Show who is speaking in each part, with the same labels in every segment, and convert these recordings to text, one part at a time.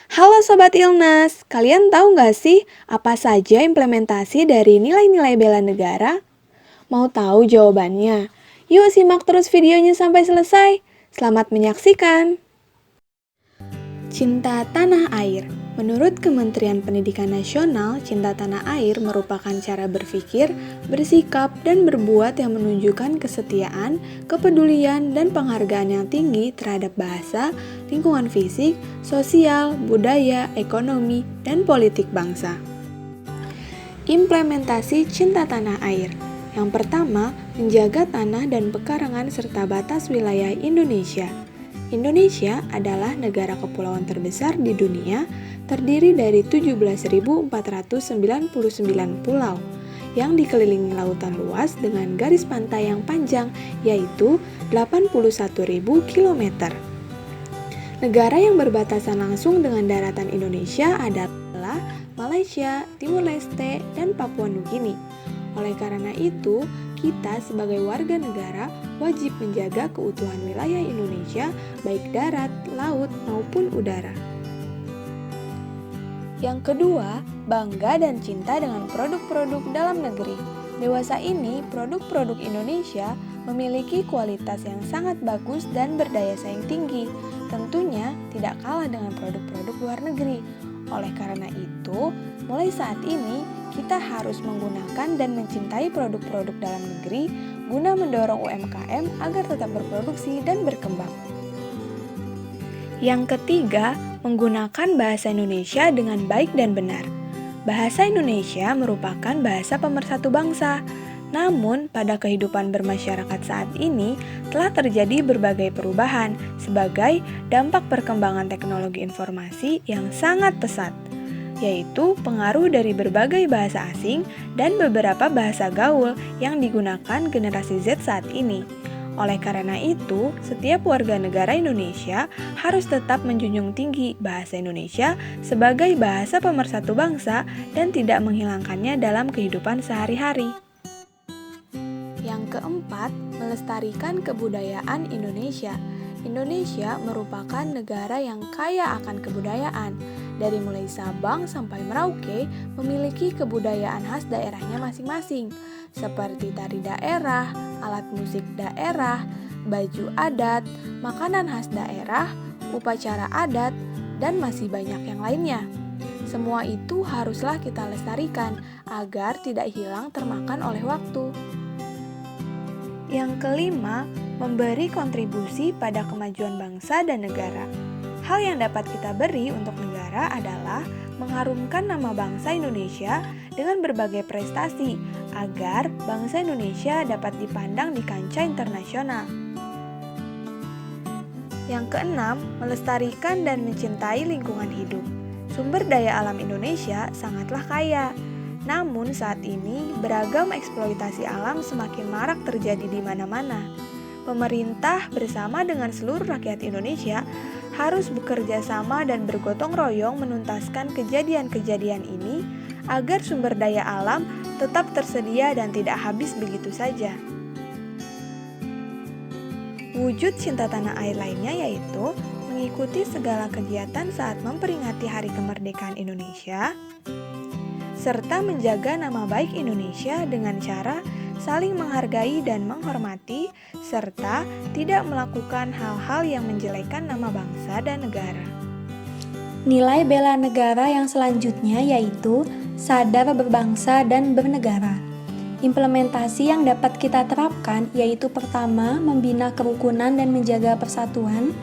Speaker 1: Halo Sobat Ilnas, kalian tahu nggak sih apa saja implementasi dari nilai-nilai bela negara? Mau tahu jawabannya? Yuk simak terus videonya sampai selesai. Selamat menyaksikan. Cinta tanah air. Menurut Kementerian Pendidikan Nasional, cinta tanah air merupakan cara berpikir, bersikap, dan berbuat yang menunjukkan kesetiaan, kepedulian, dan penghargaan yang tinggi terhadap bahasa, lingkungan fisik, sosial, budaya, ekonomi, dan politik bangsa. Implementasi cinta tanah air. Yang pertama, menjaga tanah dan pekarangan serta batas wilayah Indonesia. Indonesia adalah negara kepulauan terbesar di dunia, terdiri dari 17.499 pulau yang dikelilingi lautan luas dengan garis pantai yang panjang, yaitu 81.000 km. Negara yang berbatasan langsung dengan daratan Indonesia adalah Malaysia, Timur Leste, dan Papua Nugini. Oleh karena itu, kita sebagai warga negara wajib menjaga keutuhan wilayah Indonesia, baik darat, laut, maupun udara. Yang kedua, bangga dan cinta dengan produk-produk dalam negeri. Dewasa ini, produk-produk Indonesia memiliki kualitas yang sangat bagus dan berdaya saing tinggi. Tentunya tidak kalah dengan produk-produk luar negeri. Oleh karena itu, mulai saat ini kita harus menggunakan dan mencintai produk-produk dalam negeri guna mendorong UMKM agar tetap berproduksi dan berkembang. Yang ketiga, menggunakan bahasa Indonesia dengan baik dan benar. Bahasa Indonesia merupakan bahasa pemersatu bangsa. Namun, pada kehidupan bermasyarakat saat ini telah terjadi berbagai perubahan sebagai dampak perkembangan teknologi informasi yang sangat pesat, yaitu pengaruh dari berbagai bahasa asing dan beberapa bahasa gaul yang digunakan generasi Z saat ini. Oleh karena itu, setiap warga negara Indonesia harus tetap menjunjung tinggi bahasa Indonesia sebagai bahasa pemersatu bangsa dan tidak menghilangkannya dalam kehidupan sehari-hari. Yang keempat, melestarikan kebudayaan Indonesia. Indonesia merupakan negara yang kaya akan kebudayaan. Dari mulai Sabang sampai Merauke memiliki kebudayaan khas daerahnya masing-masing, seperti tari daerah, alat musik daerah, baju adat, makanan khas daerah, upacara adat, dan masih banyak yang lainnya. Semua itu haruslah kita lestarikan agar tidak hilang termakan oleh waktu. Yang kelima, memberi kontribusi pada kemajuan bangsa dan negara. Hal yang dapat kita beri untuk negara adalah mengharumkan nama bangsa Indonesia dengan berbagai prestasi agar bangsa Indonesia dapat dipandang di kancah internasional. Yang keenam, melestarikan dan mencintai lingkungan hidup. Sumber daya alam Indonesia sangatlah kaya. Namun saat ini beragam eksploitasi alam semakin marak terjadi di mana-mana. Pemerintah bersama dengan seluruh rakyat Indonesia harus bekerja sama dan bergotong royong menuntaskan kejadian-kejadian ini agar sumber daya alam tetap tersedia dan tidak habis begitu saja. Wujud cinta tanah air lainnya yaitu mengikuti segala kegiatan saat memperingati Hari Kemerdekaan Indonesia, serta menjaga nama baik Indonesia dengan cara saling menghargai dan menghormati, serta tidak melakukan hal-hal yang menjelekkan nama bangsa dan negara.
Speaker 2: Nilai bela negara yang selanjutnya yaitu sadar berbangsa dan bernegara. Implementasi yang dapat kita terapkan yaitu pertama, membina kerukunan dan menjaga persatuan.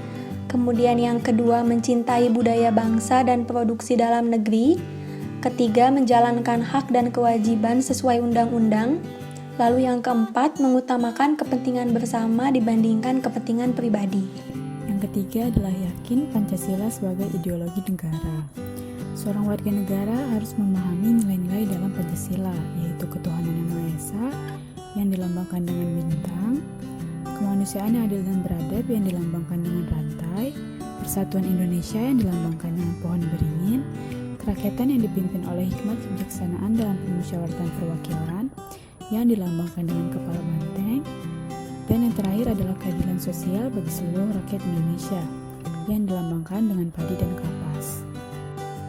Speaker 2: Kemudian yang kedua, mencintai budaya bangsa dan produksi dalam negeri. Ketiga, menjalankan hak dan kewajiban sesuai undang-undang. Lalu yang keempat, mengutamakan kepentingan bersama dibandingkan kepentingan pribadi.
Speaker 3: Yang ketiga adalah yakin Pancasila sebagai ideologi negara. Seorang warga negara harus memahami nilai-nilai dalam Pancasila, yaitu ketuhanan yang Maha Esa yang dilambangkan dengan bintang, kemanusiaan yang adil dan beradab yang dilambangkan dengan rantai, persatuan Indonesia yang dilambangkan dengan pohon beringin, kerakyatan yang dipimpin oleh hikmat kebijaksanaan dalam permusyawaratan perwakilan yang dilambangkan dengan kepala banteng, dan yang terakhir adalah keadilan sosial bagi seluruh rakyat Indonesia yang dilambangkan dengan padi dan kapas.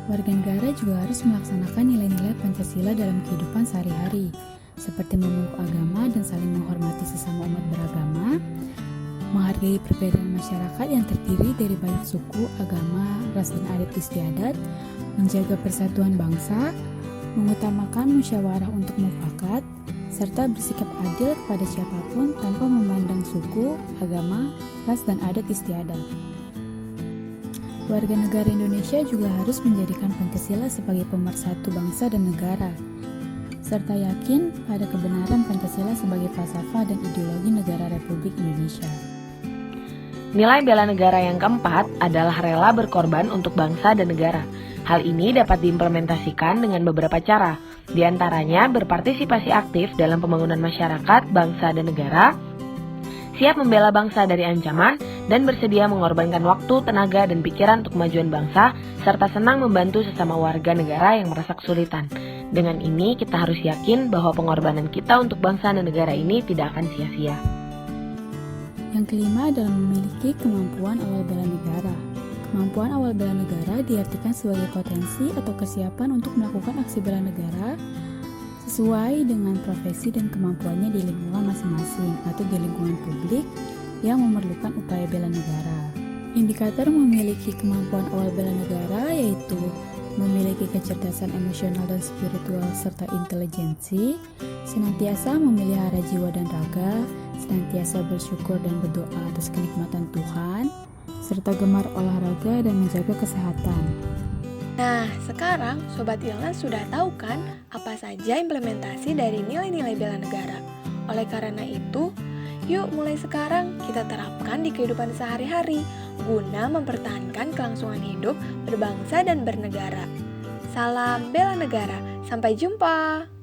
Speaker 3: Warga negara juga harus melaksanakan nilai-nilai Pancasila dalam kehidupan sehari-hari, seperti memeluk agama dan saling menghormati sesama umat beragama, menghargai perbedaan masyarakat yang terdiri dari banyak suku, agama, ras, dan adat istiadat, menjaga persatuan bangsa, mengutamakan musyawarah untuk mufakat, serta bersikap adil kepada siapapun tanpa memandang suku, agama, ras, dan adat istiadat. Warga negara Indonesia juga harus menjadikan Pancasila sebagai pemersatu bangsa dan negara, serta yakin pada kebenaran Pancasila sebagai falsafah dan ideologi negara Republik Indonesia.
Speaker 4: Nilai bela negara yang keempat adalah rela berkorban untuk bangsa dan negara. Hal ini dapat diimplementasikan dengan beberapa cara, di antaranya berpartisipasi aktif dalam pembangunan masyarakat, bangsa, dan negara, siap membela bangsa dari ancaman, dan bersedia mengorbankan waktu, tenaga, dan pikiran untuk kemajuan bangsa, serta senang membantu sesama warga negara yang merasa kesulitan. Dengan ini, kita harus yakin bahwa pengorbanan kita untuk bangsa dan negara ini tidak akan sia-sia.
Speaker 3: Yang kelima adalah memiliki kemampuan awal bela negara. Kemampuan awal bela negara diartikan sebagai potensi atau kesiapan untuk melakukan aksi bela negara sesuai dengan profesi dan kemampuannya di lingkungan masing-masing atau di lingkungan publik yang memerlukan upaya bela negara. Indikator memiliki kemampuan awal bela negara yaitu memiliki kecerdasan emosional dan spiritual serta intelijensi, senantiasa memelihara jiwa dan raga, senantiasa bersyukur dan berdoa atas kenikmatan Tuhan, serta gemar olahraga dan menjaga kesehatan.
Speaker 1: Nah, sekarang Sobat Ilna sudah tahu kan apa saja implementasi dari nilai-nilai bela negara. Oleh karena itu, yuk mulai sekarang kita terapkan di kehidupan sehari-hari guna mempertahankan kelangsungan hidup berbangsa dan bernegara. Salam bela negara, sampai jumpa!